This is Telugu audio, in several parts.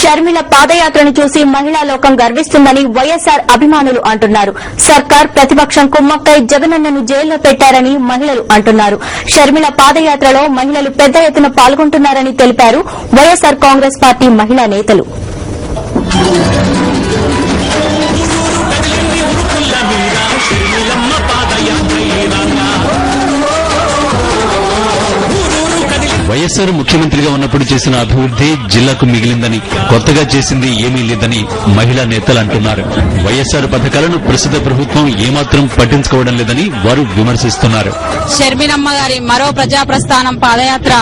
షర్మిల పాదయాత్రను చూసి మహిళా లోకం గర్విస్తుందని వైఎస్సార్ అభిమానులు అంటున్నారు. సర్కార్ ప్రతిపక్షం కుమ్మక్కై జగనన్నను జైల్లో పెట్టారని మహిళలు అంటున్నారు. షర్మిల పాదయాత్రలో మహిళలు పెద్ద ఎత్తున పాల్గొంటున్నారని తెలిపారు వైఎస్సార్ కాంగ్రెస్ పార్టీ మహిళా నేతలు. వైఎస్సార్ ముఖ్యమంత్రిగా ఉన్నప్పుడు చేసిన అభివృద్ది జిల్లాకు మిగిలిందని, కొత్తగా చేసింది ఏమీ లేదని మహిళా నేతలు అంటున్నారు. వైఎస్సార్ పథకాలను ప్రస్తుత ప్రభుత్వం ఏమాత్రం పట్టించుకోవడం లేదని వారు విమర్శిస్తున్నారు. షర్మిలమ్మ గారి మరో ప్రజా ప్రస్థానం పాదయాత్ర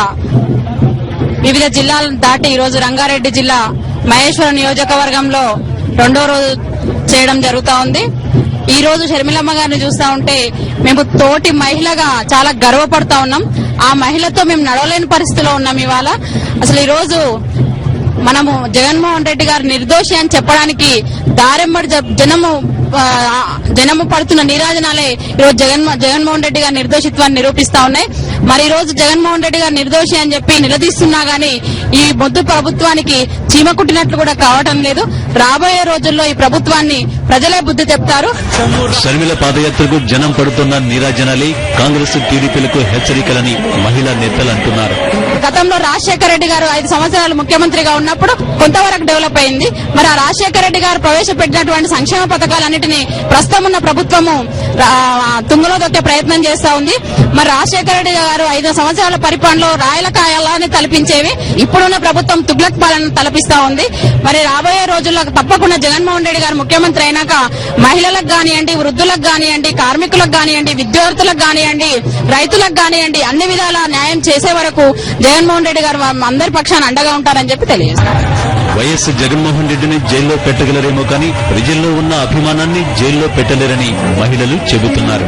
వివిధ జిల్లాలను దాటి ఈరోజు రంగారెడ్డి జిల్లా మహేశ్వరం నియోజకవర్గంలో రెండో రోజు చేయడం జరుగుతా ఉంది. ఈ రోజు షర్మిలమ్మ గారిని చూస్తా ఉంటే మేము తోటి మహిళగా చాలా గర్వపడతా ఉన్నాం. ఆ మహిళతో మేము నడవలేని పరిస్థితిలో ఉన్నాం. ఇవాళ అసలు ఈ రోజు మనము జగన్మోహన్ రెడ్డి గారు నిర్దోషి అని చెప్పడానికి దారెంబడి జనము పడుతున్న నీరాజనాలే ఈరోజు జగన్మోహన్ రెడ్డి గారి నిర్దోషిత్వాన్ని నిరూపిస్తా ఉన్నాయి. మరి ఈ రోజు జగన్మోహన్ రెడ్డి గారు నిర్దోషి అని చెప్పి నిలదీస్తున్నా గానీ ఈ మొద్దు ప్రభుత్వానికి చీమ కుట్టినట్లు కూడా కావటం లేదు. రాబోయే రోజుల్లో ఈ ప్రభుత్వాన్ని ప్రజలే బుద్ధి చెప్తారు. షర్మిల పాదయాత్రకు జనం పడుతున్న నీరాజనాలే కాంగ్రెస్ టీడీపీలకు హెచ్చరికలని మహిళా నేతలు అంటున్నారు. గతంలో రాజశేఖర రెడ్డి గారు 5 సంవత్సరాలు ముఖ్యమంత్రిగా ఉన్నప్పుడు కొంతవరకు డెవలప్ అయింది. మరి ఆ రాజశేఖర రెడ్డి గారు ప్రవేశపెట్టినటువంటి సంక్షేమ పథకాలన్నింటినీ ప్రస్తుతం ఉన్న ప్రభుత్వము తుంగలో దొక్కే ప్రయత్నం చేస్తా ఉంది. మరి రాజశేఖర రెడ్డి గారు 5 సంవత్సరాల పరిపాలనలో రాయల కాయలాన్ని తలపించేవి, ఇప్పుడున్న ప్రభుత్వం తుగ్లక్ పాలన తలపిస్తా ఉంది. మరి రాబోయే రోజుల్లో తప్పకుండా జగన్మోహన్ రెడ్డి గారు ముఖ్యమంత్రి అయినాక మహిళలకు కానివ్వండి, వృద్ధులకు కానివ్వండి, కార్మికులకు కానివ్వండి, విద్యార్థులకు కానివ్వండి, రైతులకు కానివ్వండి అన్ని విధాల న్యాయం చేసే వరకు జగన్మోహన్ రెడ్డి గారు అందరి పక్షాన అండగా ఉంటారని చెప్పి తెలియజేస్తారు. వైఎస్ జగన్మోహన్ రెడ్డిని జైల్లో పెట్టగలరేమో కానీ ప్రజల్లో ఉన్న అభిమానాన్ని జైల్లో పెట్టలేరని మహిళలు చెబుతున్నారు.